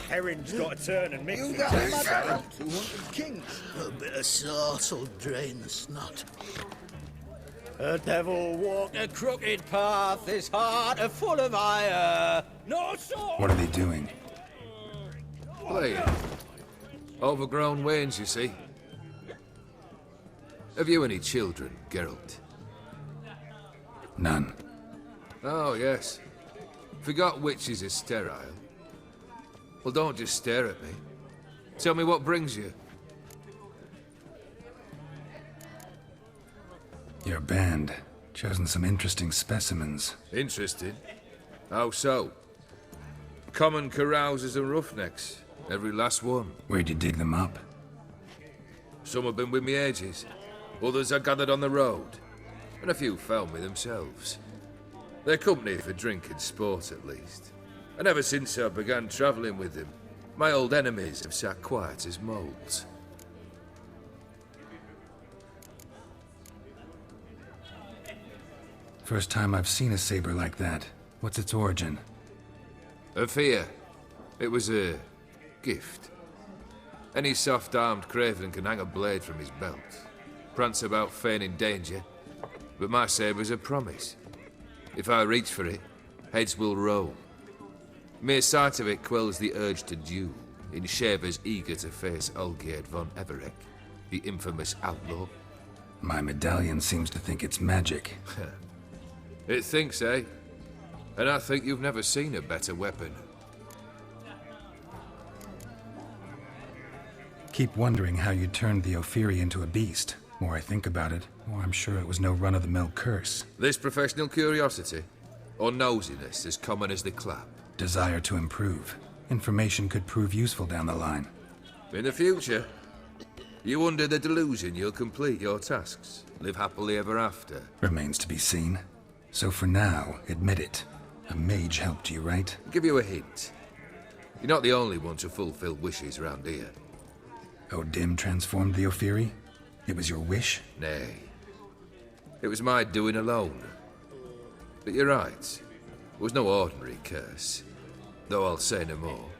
Herring's got to turn and mix You it. got a mother, 200 kings. A bit of sauce'll drain the snot. The devil walked a crooked path, his heart are full of ire. No sword! What are they doing? Playing. Overgrown wains, you see. Have you any children, Geralt? None. Oh, yes. Forgot witches are sterile. Well, don't just stare at me. Tell me what brings you. Your band. Chosen some interesting specimens. Interested? How so? Common carousers and roughnecks. Every last one. Where'd you dig them up? Some have been with me ages. Others I gathered on the road. And a few found me themselves. They're company for drink and sport, at least. And ever since I began travelling with them, my old enemies have sat quiet as moles. First time I've seen a saber like that. What's its origin? A fear. It was a gift. Any soft-armed craven can hang a blade from his belt, prance about feigning danger, but my saber's a promise. If I reach for it, heads will roll. Mere sight of it quells the urge to duel in shavers eager to face Olgierd von Everec, the infamous outlaw. My medallion seems to think it's magic. It thinks, eh? And I think you've never seen a better weapon. Keep wondering how you turned the Ophiri into a beast. More I think about it, more I'm sure it was no run-of-the-mill curse. This professional curiosity, or nosiness as common as the clap? Desire to improve. Information could prove useful down the line. In the future, you under the delusion you'll complete your tasks, live happily ever after. Remains to be seen. So for now, admit it. A mage helped you, right? I'll give you a hint. You're not the only one to fulfill wishes around here. Odim transformed the Ophiri? It was your wish? Nay. It was my doing alone. But you're right. It was no ordinary curse. Though I'll say no more.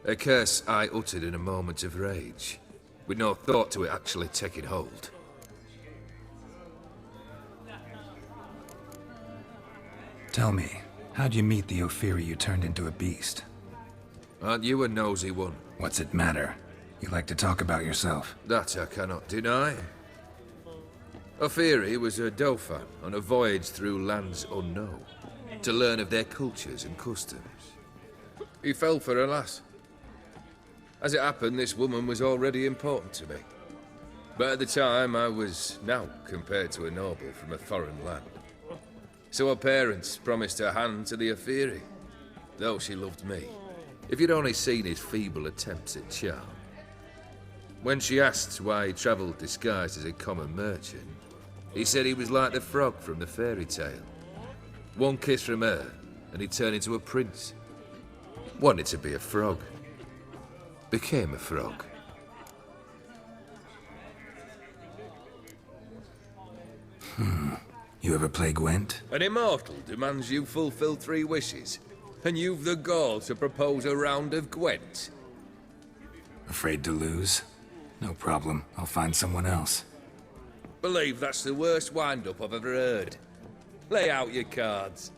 A curse I uttered in a moment of rage, with no thought to it actually taking hold. Tell me, how'd you meet the Ophiri you turned into a beast? Aren't you a nosy one? What's it matter? You like to talk about yourself. That I cannot deny. Ophiri was a Dauphin on a voyage through lands unknown, to learn of their cultures and customs. He fell for a lass. As it happened, this woman was already important to me. But at the time, I was naught compared to a noble from a foreign land. So her parents promised her hand to the Ophiri, though she loved me. If you'd only seen his feeble attempts at charm. When she asked why he travelled disguised as a common merchant, he said he was like the frog from the fairy tale. One kiss from her, and he turned into a prince. Wanted to be a frog. Became a frog. You ever play Gwent? An immortal demands you fulfill 3 wishes, and you've the gall to propose a round of Gwent. Afraid to lose? No problem. I'll find someone else. Believe that's the worst wind-up I've ever heard. Lay out your cards.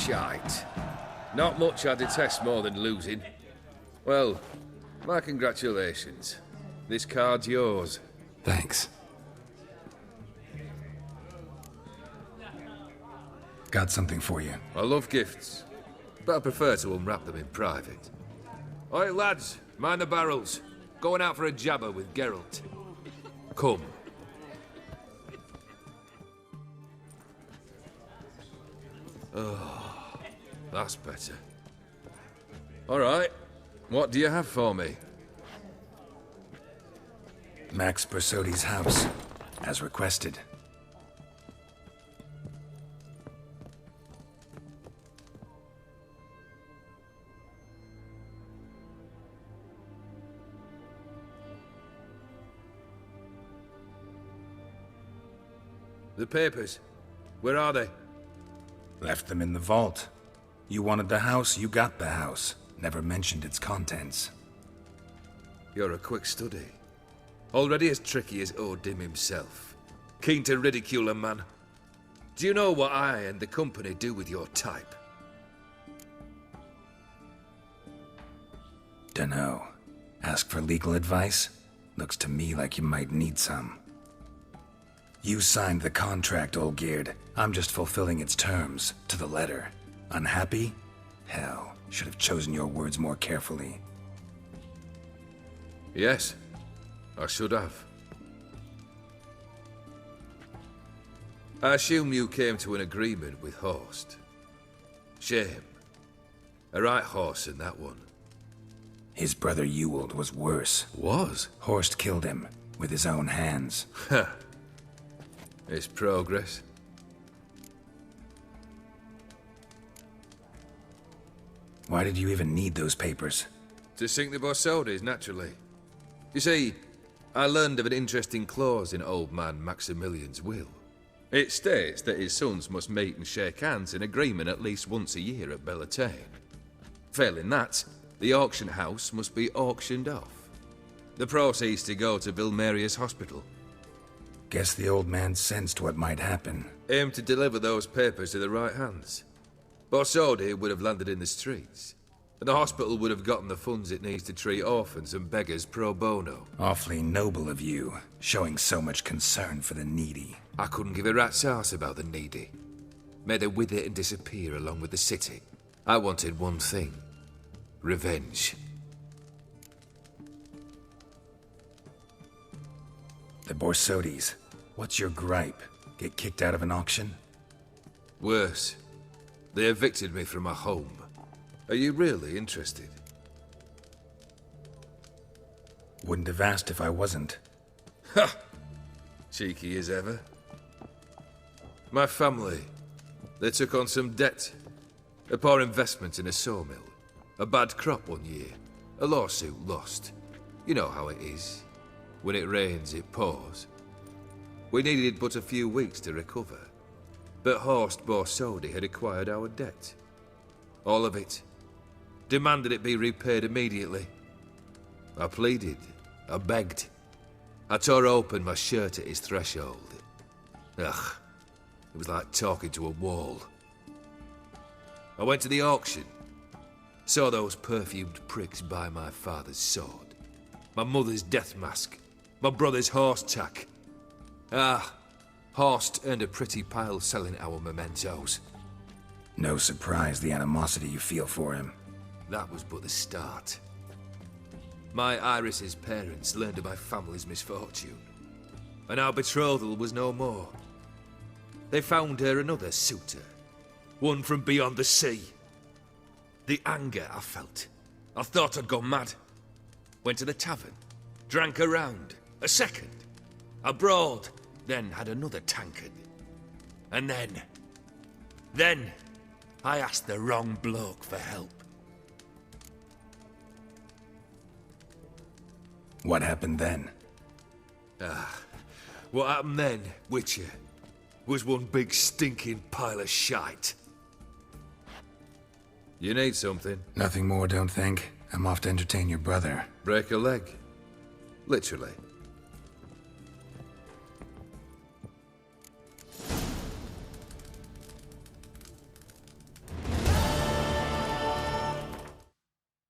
shite. Not much I detest more than losing. Well, my congratulations. This card's yours. Thanks. Got something for you. I love gifts, but I prefer to unwrap them in private. Oi, lads, mind the barrels. Going out for a jabber with Geralt. Come. Oh, that's better. All right, what do you have for me? Max Borsodi's house, as requested. The papers. Where are they? Left them in the vault. You wanted the house, you got the house. Never mentioned its contents. You're a quick study. Already as tricky as Odin himself. Keen to ridicule a man. Do you know what I and the company do with your type? Dunno. Ask for legal advice? Looks to me like you might need some. You signed the contract, Olgierd. I'm just fulfilling its terms, to the letter. Unhappy? Hell, should have chosen your words more carefully. Yes, I should have. I assume you came to an agreement with Horst. Shame. A right horse in that one. His brother Ewald was worse. Was? Horst killed him, with his own hands. It's progress. Why did you even need those papers? To sink the borsodis, naturally. You see, I learned of an interesting clause in old man Maximilian's will. It states that his sons must meet and shake hands in agreement at least once a year at Bellatane. Failing that, the auction house must be auctioned off. The proceeds to go to Vilmeria's hospital. Guess the old man sensed what might happen. Aim to deliver those papers to the right hands. Borsodi would have landed in the streets, and the hospital would have gotten the funds it needs to treat orphans and beggars pro bono. Awfully noble of you, showing so much concern for the needy. I couldn't give a rat's ass about the needy. Made her wither and disappear along with the city. I wanted one thing. Revenge. The Borsodis. What's your gripe? Get kicked out of an auction? Worse. They evicted me from my home. Are you really interested? Wouldn't have asked if I wasn't. Ha! Cheeky as ever. My family, they took on some debt. A poor investment in a sawmill. A bad crop one year. A lawsuit lost. You know how it is. When it rains, it pours. We needed but a few weeks to recover. But Horst Borsodi had acquired our debt. All of it. Demanded it be repaid immediately. I pleaded. I begged. I tore open my shirt at his threshold. Ugh. It was like talking to a wall. I went to the auction. Saw those perfumed pricks buy my father's sword. My mother's death mask. My brother's horse tack. Ah, Horst earned a pretty pile selling our mementos. No surprise the animosity you feel for him. That was but the start. My Iris's parents learned of my family's misfortune, and our betrothal was no more. They found her another suitor, one from beyond the sea. The anger I felt. I thought I'd gone mad. Went to the tavern, drank a round, a second, a broad, then had another tankard. And then, I asked the wrong bloke for help. What happened then? What happened then, Witcher, was one big stinking pile of shite. You need something? Nothing more, don't think. I'm off to entertain your brother. Break a leg. Literally.